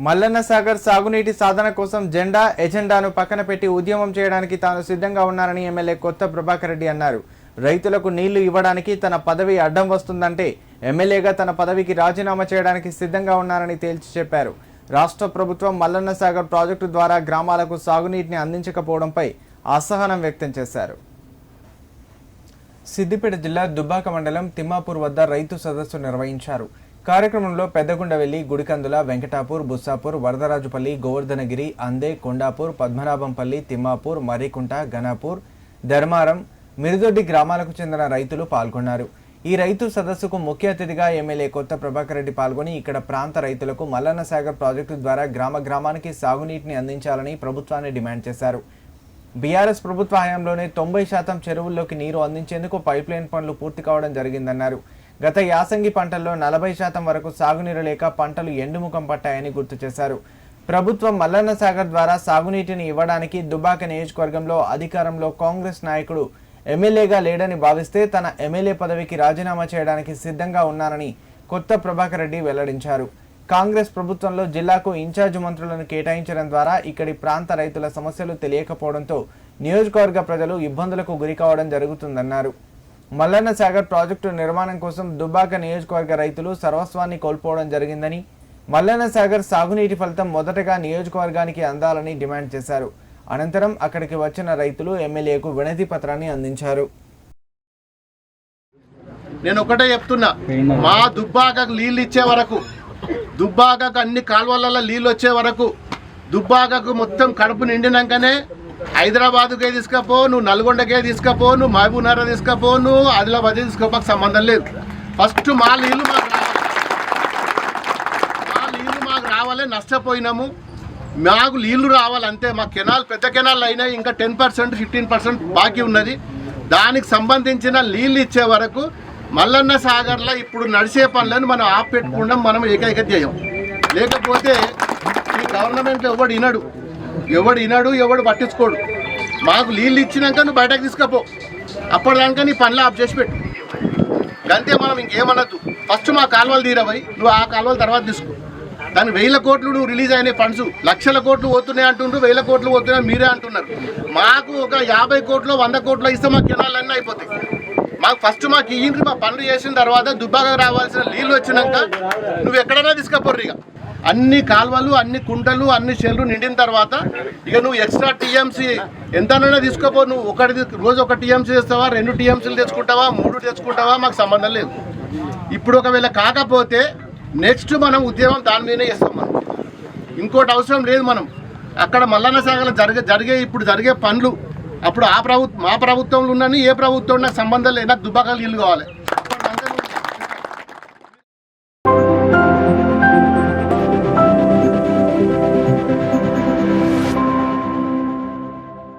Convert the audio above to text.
మల్లన్న సాగర్ సాగునీటి సాధన కోసం ఎజెండాను పక్కన పెట్టి ఉద్యమం చేయడానికి తాను సిద్ధంగా ఉన్నానని ఎమ్మెల్యే కొత్త ప్రభాకర్ రెడ్డి అన్నారు. రైతులకు నీళ్లు ఇవ్వడానికి తన పదవి అడ్డం వస్తుందంటే ఎమ్మెల్యేగా తన పదవికి రాజీనామా చేయడానికి సిద్ధంగా ఉన్నానని తేల్చి చెప్పారు. రాష్ట్ర ప్రభుత్వం మల్లన్న సాగర్ ప్రాజెక్టు ద్వారా గ్రామాలకు సాగునీటిని అందించకపోవడంపై అసహనం వ్యక్తం చేశారు. సిద్దిపేట జిల్లా దుబ్బాక మండలం తిమ్మాపూర్ వద్ద రైతు సదస్సు నిర్వహించారు. కార్యక్రమంలో పెద్దగుండవెల్లి, గుడికందుల, వెంకటాపూర్, బుస్సాపూర్, వరదరాజుపల్లి, గోవర్ధనగిరి, అందే, కొండాపూర్, పద్మనాభంపల్లి, తిమ్మాపూర్, మర్రికుంట, ఘనాపూర్, ధర్మారం, మిరుదొడ్డి గ్రామాలకు చెందిన రైతులు పాల్గొన్నారు. ఈ రైతు సదస్సుకు ముఖ్య అతిథిగా ఎమ్మెల్యే కొత్త ప్రభాకర్ రెడ్డి పాల్గొని ఇక్కడ ప్రాంత రైతులకు మల్లన్న సాగర్ ప్రాజెక్టు ద్వారా గ్రామానికి సాగునీటిని అందించాలని ప్రభుత్వాన్ని డిమాండ్ చేశారు. బీఆర్ఎస్ ప్రభుత్వ హయాంలోనే 90% చెరువుల్లోకి నీరు అందించేందుకు పైప్లైన్ పనులు పూర్తి కావడం జరిగిందన్నారు. గత యాసంగి పంటల్లో 40% వరకు సాగునీరు లేక పంటలు ఎండుముఖం పట్టాయని గుర్తు చేశారు. ప్రభుత్వం మల్లన్న సాగర్ ద్వారా సాగునీటిని ఇవ్వడానికి దుబ్బాక నియోజకవర్గంలో అధికారంలో కాంగ్రెస్ నాయకుడు ఎమ్మెల్యేగా లేడని భావిస్తే తన ఎమ్మెల్యే పదవికి రాజీనామా చేయడానికి సిద్ధంగా ఉన్నానని కొత్త ప్రభాకర్ రెడ్డి వెల్లడించారు. కాంగ్రెస్ ప్రభుత్వంలో జిల్లాకు ఇన్ఛార్జ్ మంత్రులను కేటాయించడం ద్వారా ఇక్కడి ప్రాంత రైతుల సమస్యలు తెలియకపోవడంతో నియోజకవర్గ ప్రజలు ఇబ్బందులకు గురికావడం జరుగుతుందన్నారు. మల్లన్న సాగర్ ప్రాజెక్టు నిర్మాణం కోసం దుబ్బాక నియోజకవర్గ రైతులు సర్వస్వాన్ని కోల్పోవడం జరిగిందని, మల్లన్న సాగర్ సాగునీటి ఫలితం మొదటగా నియోజకవర్గానికి అందాలని డిమాండ్ చేశారు. అనంతరం అక్కడికి వచ్చిన రైతులు ఎమ్మెల్యేకు వినతి పత్రాన్ని అందించారు. నేను ఒకటే చెప్తున్నా, మా దుబ్బాకకు నీళ్ళు ఇచ్చే వరకు, దుబ్బాకకు అన్ని కాలువలలో నీళ్ళు వచ్చే వరకు, దుబ్బాకకు మొత్తం కడుపు నిండినాకనే హైదరాబాద్కే తీసుకపో, నువ్వు నల్గొండకే తీసుకపో, నువ్వు మహబూబ్నగర్ తీసుకపో, నువ్వు ఆదిలాబాద్ తీసుకోపోక సంబంధం లేదు. ఫస్ట్ మా నీళ్ళు మాకు రావాలి. నష్టపోయినాము, మాకు నీళ్లు రావాలంతే. మా కెనాల్ పెద్ద కెనాల్ అయినాయి, ఇంకా 10% 15% బాకీ ఉన్నది. దానికి సంబంధించిన నీళ్ళు ఇచ్చే వరకు మల్లన్న సాగర్లో ఇప్పుడు నడిచే పనులను మనం ఆపెట్టుకుంటాం. మనం ఏకైక ధ్యేయం. లేకపోతే ఈ గవర్నమెంట్లో ఎవడు పట్టించుకోడు. మాకు నీళ్ళు ఇచ్చినాక నువ్వు బయటకు తీసుకపో, అప్పటిదాకా నీ పనులు ఆఫ్ చేసి పెట్టు, అంతే. మనం ఇంకేమనద్దు. ఫస్ట్ మా కాలువలు తీరవై, నువ్వు ఆ కాలువల తర్వాత తీసుకో. దాని 1000 కోట్లు నువ్వు రిలీజ్ అయిన ఫండ్స్ లక్షల కోట్లు పోతున్నాయి అంటుండ్రు, 1000 కోట్లు పోతున్నాయి మీరే అంటున్నారు. మాకు ఒక 50 కోట్లు 100 కోట్లు ఇస్తే మా కెనాలు అన్నీ అయిపోతాయి. మాకు ఫస్ట్ మాకు ఇయ్యిండ్రు, మా పనులు చేసిన తర్వాత దుబ్బాక రావాల్సిన నీళ్ళు వచ్చినాక నువ్వు ఎక్కడైనా తీసుకపోర్రు. ఇక అన్ని కాలువలు, అన్ని కుంటలు, అన్ని చెల్లు నిండిన తర్వాత ఇక నువ్వు ఎక్స్ట్రా టీఎంసీ ఎంతనైనా తీసుకోపో. నువ్వు రోజు ఒక టీఎంసీ తెస్తావా, 2 టీఎంసీలు తెచ్చుకుంటావా, 3 తెచ్చుకుంటావా, మాకు సంబంధం లేదు. ఇప్పుడు ఒకవేళ కాకపోతే నెక్స్ట్ మనం ఉద్యమం దాని మీదనే చేస్తాం. మనం ఇంకోటి అవసరం లేదు. మనం అక్కడ మల్లన్న సాగర్లో ఇప్పుడు జరిగే పనులు అప్పుడు మా ప్రభుత్వంలో ఉన్నని ఏ ప్రభుత్వం నాకు సంబంధం లేదు. నాకు దుబ్బాకలు ఇల్లు కావాలి.